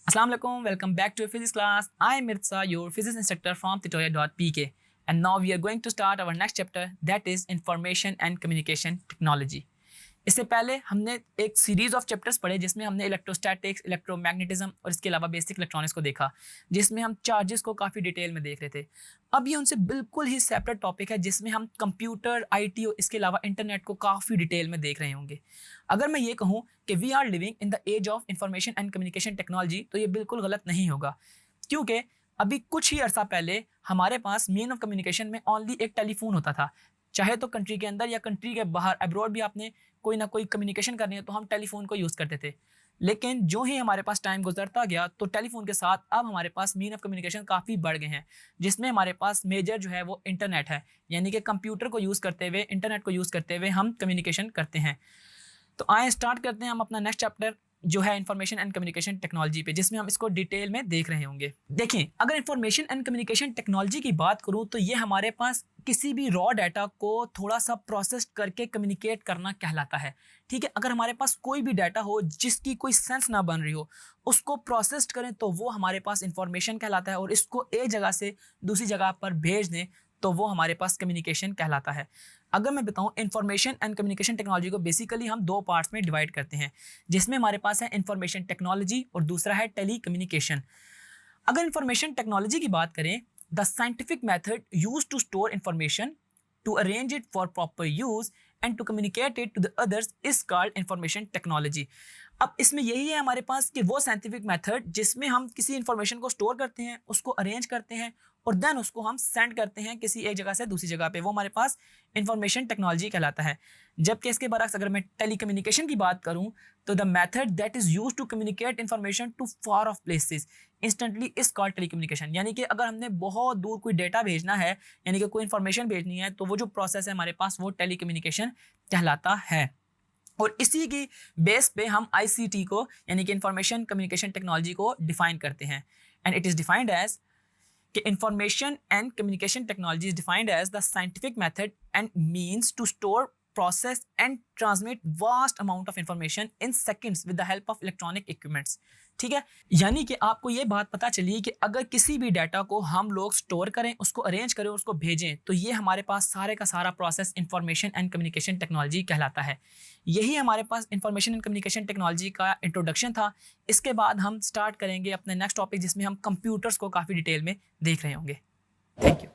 Assalamu alaikum, welcome back to your physics class. I am Mirza, your physics instructor from tutorial.pk. And now we are going to start our next chapter, that is Information and Communication Technology. इससे पहले हमने एक series of chapters पढ़े जिसमें हमने electrostatics, electromagnetism और इसके अलावा बेसिक इलेक्ट्रॉनिक्स को देखा, जिसमें हम चार्जेस को काफ़ी डिटेल में देख रहे थे। अब ये उनसे बिल्कुल ही सेपरेट टॉपिक है जिसमें हम कंप्यूटर, आईटी और इसके अलावा इंटरनेट को काफ़ी डिटेल में देख रहे होंगे। अगर मैं ये कहूँ कि we are living in the age of information and communication technology, तो ये बिल्कुल गलत नहीं होगा, क्योंकि अभी कुछ ही अर्सा पहले हमारे पास मीन ऑफ कम्युनिकेशन में ओनली एक टेलीफोन होता था। चाहे तो कंट्री के अंदर या कंट्री के बाहर अब्रॉड भी आपने कोई ना कोई कम्युनिकेशन करनी है तो हम टेलीफोन को यूज़ करते थे। लेकिन जो ही हमारे पास टाइम गुजरता गया तो टेलीफोन के साथ अब हमारे पास मीन ऑफ कम्युनिकेशन काफ़ी बढ़ गए हैं, जिसमें हमारे पास मेजर जो है वो इंटरनेट है, यानी कि कंप्यूटर को यूज़ करते हुए, इंटरनेट को यूज़ करते हुए हम कम्युनिकेशन करते हैं। तो आए स्टार्ट करते हैं हम अपना नेक्स्ट चैप्टर जो है इंफॉर्मेशन एंड कम्युनिकेशन टेक्नोलॉजी पे, जिसमें हम इसको डिटेल में देख रहे होंगे। देखिए, अगर इंफॉर्मेशन एंड कम्युनिकेशन टेक्नोलॉजी की बात करूँ तो ये हमारे पास किसी भी रॉ डाटा को थोड़ा सा प्रोसेस करके कम्युनिकेट करना कहलाता है। ठीक है, अगर हमारे पास कोई भी डाटा हो जिसकी कोई सेंस ना बन रही हो, उसको प्रोसेस करें तो वो हमारे पास इंफॉर्मेशन कहलाता है, और इसको एक जगह से दूसरी जगह पर भेज दें तो वो हमारे पास कम्युनिकेशन कहलाता है। अगर मैं बताऊं, इंफॉर्मेशन एंड कम्युनिकेशन टेक्नोलॉजी को बेसिकली हम दो पार्ट्स में डिवाइड करते हैं, जिसमें हमारे पास है इंफॉर्मेशन टेक्नोलॉजी और दूसरा है टेली कम्युनिकेशन। अगर इंफॉर्मेशन टेक्नोलॉजी की बात करें, the scientific method use to store information, to arrange it for proper use and to communicate it to the others is called information technology. अब इसमें यही है हमारे पास कि वो साइंटिफिक मेथड जिसमें हम किसी इंफॉर्मेशन को स्टोर करते हैं, उसको अरेंज करते हैं और देन उसको हम सेंड करते हैं किसी एक जगह से दूसरी जगह पे, वो हमारे पास इंफॉर्मेशन टेक्नोलॉजी कहलाता है। जबकि इसके बरक्स अगर मैं टेली कम्युनिकेशन की बात करूं तो the method that is use to communicate information to far of places instantly is called telecommunication. यानी कि अगर हमने बहुत दूर कोई डेटा भेजना है, यानी कि कोई इंफॉर्मेशन भेजनी है, तो वो जो प्रोसेस है हमारे पास वो टेली कम्युनिकेशन कहलाता है। और इसी की बेस पे हम आईसीटी को, यानी कि इंफॉर्मेशन कम्युनिकेशन टेक्नोलॉजी को डिफाइन करते हैं। And it is defined as कि information and communication technology is defined as the scientific method and means to store, process and transmit vast amount of information in seconds with the help of electronic equipments। ठीक है, यानी कि आपको ये बात पता चली कि अगर किसी भी डाटा को हम लोग स्टोर करें, उसको अरेंज करें, उसको भेजें, तो ये हमारे पास सारे का सारा process information and communication technology कहलाता है। यही हमारे पास इंफॉर्मेशन एंड कम्युनिकेशन टेक्नोलॉजी का इंट्रोडक्शन था। इसके बाद हम स्टार्ट करेंगे अपने नेक्स्ट टॉपिक, जिसमें हम कंप्यूटर्स को काफ़ी डिटेल में देख रहे होंगे। Thank you.